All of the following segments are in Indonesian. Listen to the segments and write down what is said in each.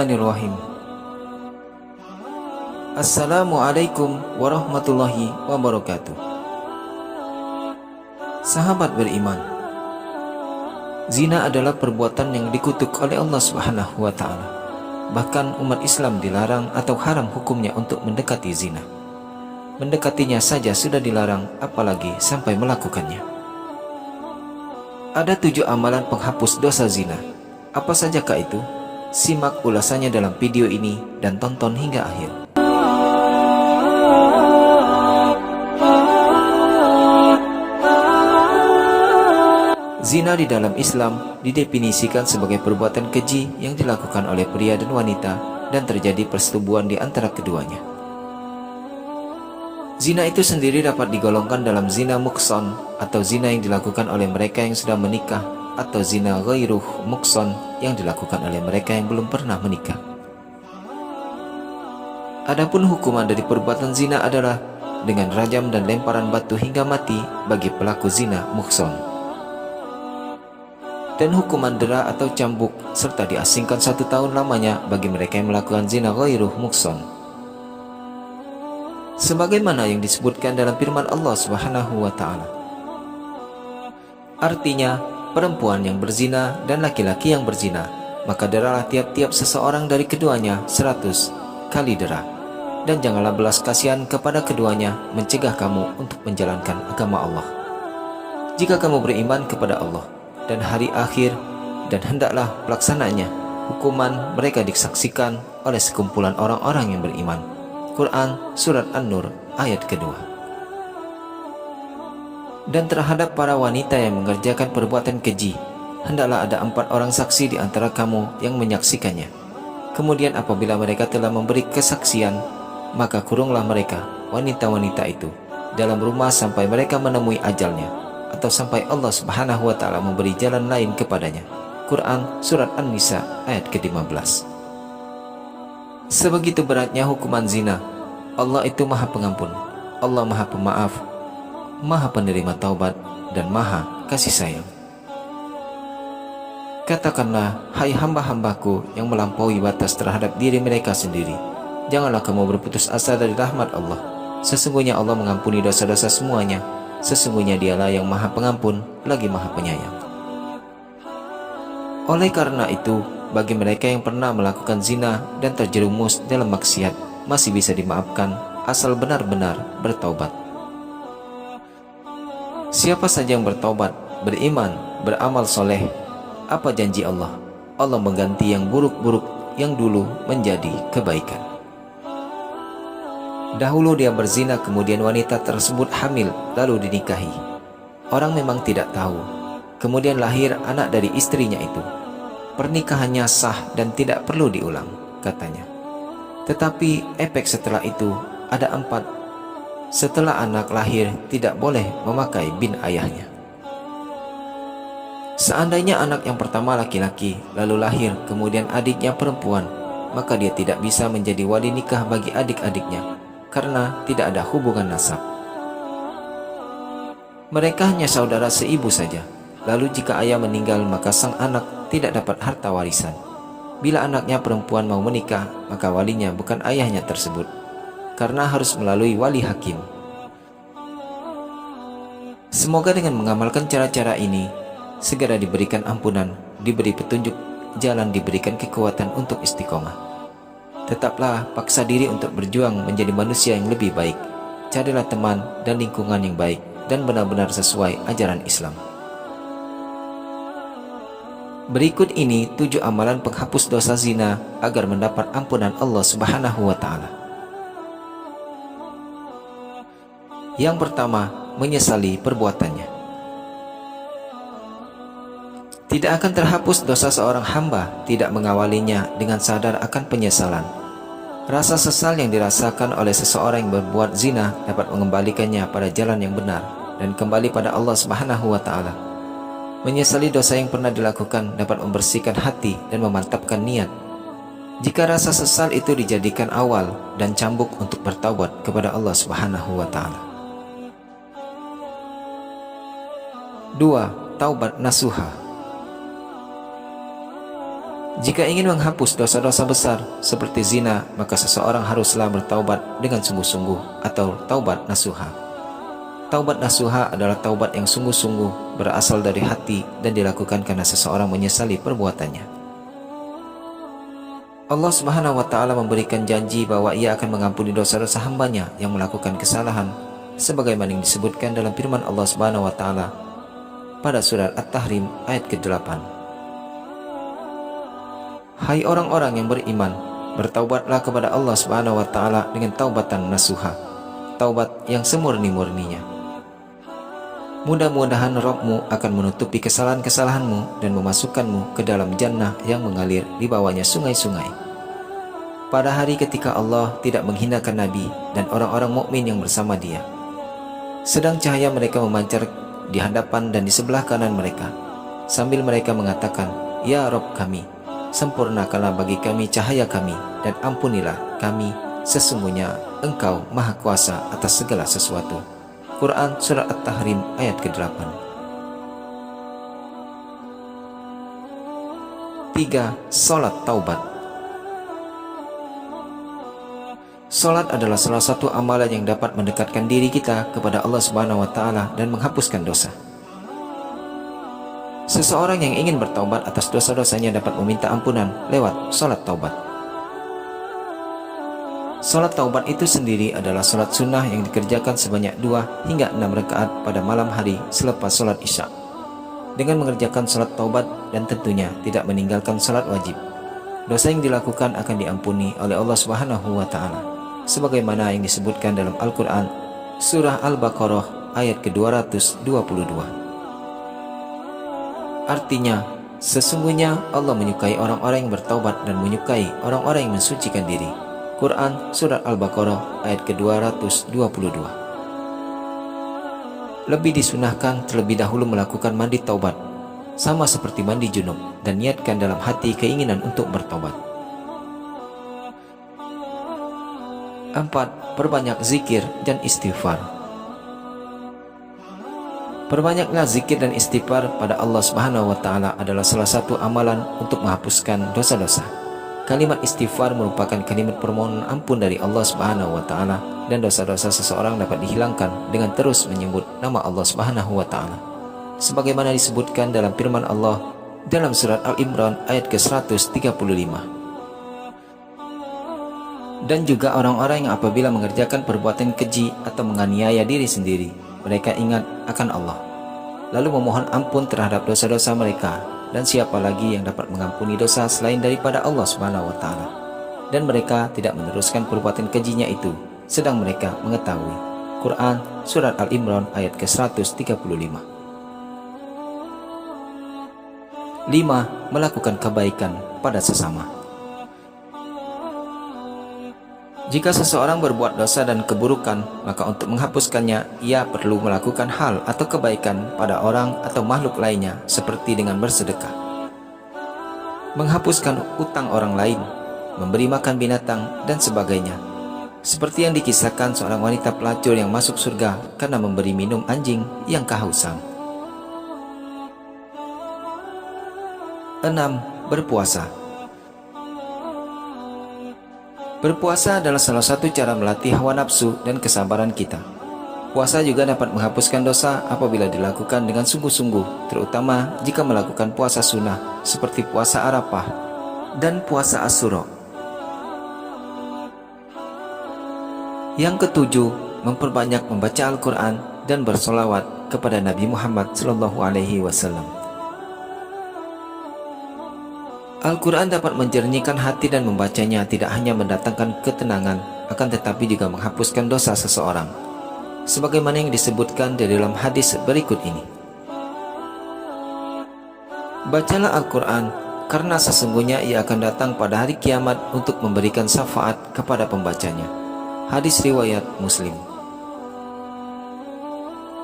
Bismillahirrahmanirrahim. Assalamualaikum warahmatullahi wabarakatuh. Sahabat beriman, zina adalah perbuatan yang dikutuk oleh Allah Subhanahu wa Ta'ala. Bahkan umat Islam dilarang atau haram hukumnya untuk mendekati zina. Mendekatinya saja sudah dilarang, apalagi sampai melakukannya. Ada 7 amalan penghapus dosa zina. Apa sajakah itu? Simak ulasannya dalam video ini dan tonton hingga akhir. Zina di dalam Islam didefinisikan sebagai perbuatan keji yang dilakukan oleh pria dan wanita dan terjadi persetubuhan di antara keduanya. Zina itu sendiri dapat digolongkan dalam zina muhsan atau zina yang dilakukan oleh mereka yang sudah menikah, atau zina ghairuh muhsan yang dilakukan oleh mereka yang belum pernah menikah. Adapun hukuman dari perbuatan zina adalah dengan rajam dan lemparan batu hingga mati bagi pelaku zina muhsan, dan hukuman dera atau cambuk serta diasingkan 1 tahun lamanya bagi mereka yang melakukan zina ghairuh muhsan, sebagaimana yang disebutkan dalam firman Allah Subhanahu wa Ta'ala. Artinya, perempuan yang berzina dan laki-laki yang berzina, maka deralah tiap-tiap seseorang dari keduanya 100 kali dera, dan janganlah belas kasihan kepada keduanya mencegah kamu untuk menjalankan agama Allah. Jika kamu beriman kepada Allah dan hari akhir, dan hendaklah pelaksananya hukuman mereka disaksikan oleh sekumpulan orang-orang yang beriman. Quran Surat An-Nur ayat kedua. Dan terhadap para wanita yang mengerjakan perbuatan keji, hendaklah ada 4 orang saksi di antara kamu yang menyaksikannya. Kemudian apabila mereka telah memberi kesaksian, maka kurunglah mereka, wanita-wanita itu, dalam rumah sampai mereka menemui ajalnya, atau sampai Allah Subhanahu wa Ta'ala memberi jalan lain kepadanya. Quran Surat An-Nisa ayat ke-15. Sebegitu beratnya hukuman zina. Allah itu Maha Pengampun, Allah Maha Pemaaf, Maha Penerima Taubat, dan Maha Kasih Sayang. Katakanlah, hai hamba-hambaku yang melampaui batas terhadap diri mereka sendiri, janganlah kamu berputus asa dari rahmat Allah. Sesungguhnya Allah mengampuni dosa-dosa semuanya. Sesungguhnya Dialah yang Maha Pengampun lagi Maha Penyayang. Oleh karena itu, bagi mereka yang pernah melakukan zina dan terjerumus dalam maksiat, masih bisa dimaafkan asal benar-benar bertaubat. Siapa saja yang bertaubat, beriman, beramal soleh, apa janji Allah? Allah mengganti yang buruk-buruk yang dulu menjadi kebaikan. Dahulu dia berzina, kemudian wanita tersebut hamil, lalu dinikahi. Orang memang tidak tahu. Kemudian lahir anak dari istrinya itu. Pernikahannya sah dan tidak perlu diulang, katanya. Tetapi efek setelah itu ada 4. Setelah anak lahir, tidak boleh memakai bin ayahnya. Seandainya anak yang pertama laki-laki, lalu lahir kemudian adiknya perempuan, maka dia tidak bisa menjadi wali nikah bagi adik-adiknya, karena tidak ada hubungan nasab. Mereka hanya saudara seibu saja. Lalu jika ayah meninggal, maka sang anak tidak dapat harta warisan. Bila anaknya perempuan mau menikah, maka walinya bukan ayahnya tersebut, karena harus melalui wali hakim. Semoga dengan mengamalkan cara-cara ini, segera diberikan ampunan, diberi petunjuk jalan, diberikan kekuatan untuk istiqomah. Tetaplah paksa diri untuk berjuang menjadi manusia yang lebih baik. Carilah teman dan lingkungan yang baik dan benar-benar sesuai ajaran Islam. Berikut ini 7 amalan penghapus dosa zina agar mendapat ampunan Allah Subhanahu wa Ta'ala. Yang pertama, menyesali perbuatannya. Tidak akan terhapus dosa seorang hamba tidak mengawalinya dengan sadar akan penyesalan. Rasa sesal yang dirasakan oleh seseorang yang berbuat zina dapat mengembalikannya pada jalan yang benar dan kembali pada Allah Subhanahu wa Ta'ala. Menyesali dosa yang pernah dilakukan dapat membersihkan hati dan memantapkan niat. Jika rasa sesal itu dijadikan awal dan cambuk untuk bertaubat kepada Allah Subhanahu wa Ta'ala. 2. Taubat nasuha. Jika ingin menghapus dosa-dosa besar seperti zina, maka seseorang haruslah bertaubat dengan sungguh-sungguh atau taubat nasuha. Taubat nasuha adalah taubat yang sungguh-sungguh, berasal dari hati dan dilakukan karena seseorang menyesali perbuatannya. Allah Subhanahu wa Ta'ala memberikan janji bahwa Ia akan mengampuni dosa-dosa hambanya yang melakukan kesalahan, sebagaimana yang disebutkan dalam firman Allah Subhanahu wa Ta'ala pada surat At-Tahrim ayat ke-8. Hai orang-orang yang beriman, bertaubatlah kepada Allah Subhanahu wa Ta'ala dengan taubatan nasuha, taubat yang semurni-murninya. Mudah-mudahan Rabb-Mu akan menutupi kesalahan-kesalahanmu dan memasukkanmu ke dalam jannah yang mengalir di bawahnya sungai-sungai. Pada hari ketika Allah tidak menghinakan Nabi dan orang-orang mukmin yang bersama Dia, sedang cahaya mereka memancar di hadapan dan di sebelah kanan mereka, sambil mereka mengatakan, "Ya Rabb kami, sempurnakanlah bagi kami cahaya kami dan ampunilah kami, sesungguhnya Engkau Maha Kuasa atas segala sesuatu." Quran Surat At-Tahrim ayat ke-8. 3. Salat Taubat. Salat adalah salah satu amalan yang dapat mendekatkan diri kita kepada Allah Subhanahu wa Ta'ala dan menghapuskan dosa. Seseorang yang ingin bertaubat atas dosa-dosanya dapat meminta ampunan lewat salat taubat. Salat taubat itu sendiri adalah salat sunnah yang dikerjakan sebanyak 2 hingga 6 rakaat pada malam hari selepas salat Isya. Dengan mengerjakan salat taubat dan tentunya tidak meninggalkan salat wajib, dosa yang dilakukan akan diampuni oleh Allah Subhanahu wa Ta'ala, sebagaimana yang disebutkan dalam Al-Quran Surah Al-Baqarah ayat ke-222. Artinya, sesungguhnya Allah menyukai orang-orang yang bertaubat dan menyukai orang-orang yang mensucikan diri. Quran Surat Al-Baqarah ayat ke-222. Lebih disunahkan terlebih dahulu melakukan mandi taubat, sama seperti mandi junub, dan niatkan dalam hati keinginan untuk bertaubat. 4. Perbanyak zikir dan istighfar. Perbanyaklah zikir dan istighfar pada Allah Subhanahu wa Ta'ala adalah salah satu amalan untuk menghapuskan dosa-dosa. Kalimat istighfar merupakan kalimat permohonan ampun dari Allah Subhanahu wa Ta'ala, dan dosa-dosa seseorang dapat dihilangkan dengan terus menyebut nama Allah Subhanahu wa Ta'ala, sebagaimana disebutkan dalam firman Allah dalam surat Al-Imran ayat ke-135. Dan juga orang-orang yang apabila mengerjakan perbuatan keji atau menganiaya diri sendiri, mereka ingat akan Allah, lalu memohon ampun terhadap dosa-dosa mereka, dan siapa lagi yang dapat mengampuni dosa selain daripada Allah Subhanahu wa Ta'ala. Dan mereka tidak meneruskan perbuatan kejinya itu, sedang mereka mengetahui. Quran Surat Al-Imran ayat ke-135. 5. Melakukan kebaikan pada sesama. Jika seseorang berbuat dosa dan keburukan, maka untuk menghapuskannya, ia perlu melakukan hal atau kebaikan pada orang atau makhluk lainnya, seperti dengan bersedekah, menghapuskan utang orang lain, memberi makan binatang, dan sebagainya. Seperti yang dikisahkan seorang wanita pelacur yang masuk surga karena memberi minum anjing yang kehausan. 6. Berpuasa. Berpuasa adalah salah satu cara melatih hawa nafsu dan kesabaran kita. Puasa juga dapat menghapuskan dosa apabila dilakukan dengan sungguh-sungguh, terutama jika melakukan puasa sunnah seperti puasa Arafah dan puasa Asyura. Yang ketujuh, memperbanyak membaca Al-Quran dan bersolawat kepada Nabi Muhammad SAW. Al-Quran dapat menjernihkan hati, dan membacanya tidak hanya mendatangkan ketenangan, akan tetapi juga menghapuskan dosa seseorang, sebagaimana yang disebutkan di dalam hadis berikut ini. Bacalah Al-Quran, karena sesungguhnya ia akan datang pada hari kiamat untuk memberikan syafaat kepada pembacanya. Hadis riwayat Muslim.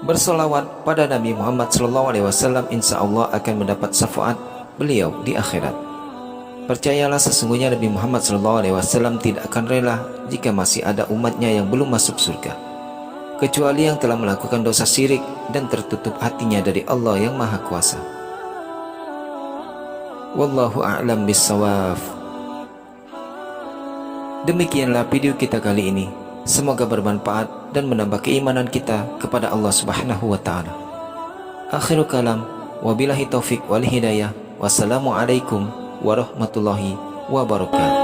Bersolawat pada Nabi Muhammad SAW insya Allah akan mendapat syafaat beliau di akhirat. Percayalah, sesungguhnya Nabi Muhammad SAW tidak akan rela jika masih ada umatnya yang belum masuk surga, kecuali yang telah melakukan dosa syirik dan tertutup hatinya dari Allah yang Maha Kuasa. Wallahu a'lam bissawab. Demikianlah video kita kali ini. Semoga bermanfaat dan menambah keimanan kita kepada Allah Subhanahu wa taala. Akhirul kalam, wabillahi taufik wal hidayah. Wassalamualaikum warahmatullahi wabarakatuh.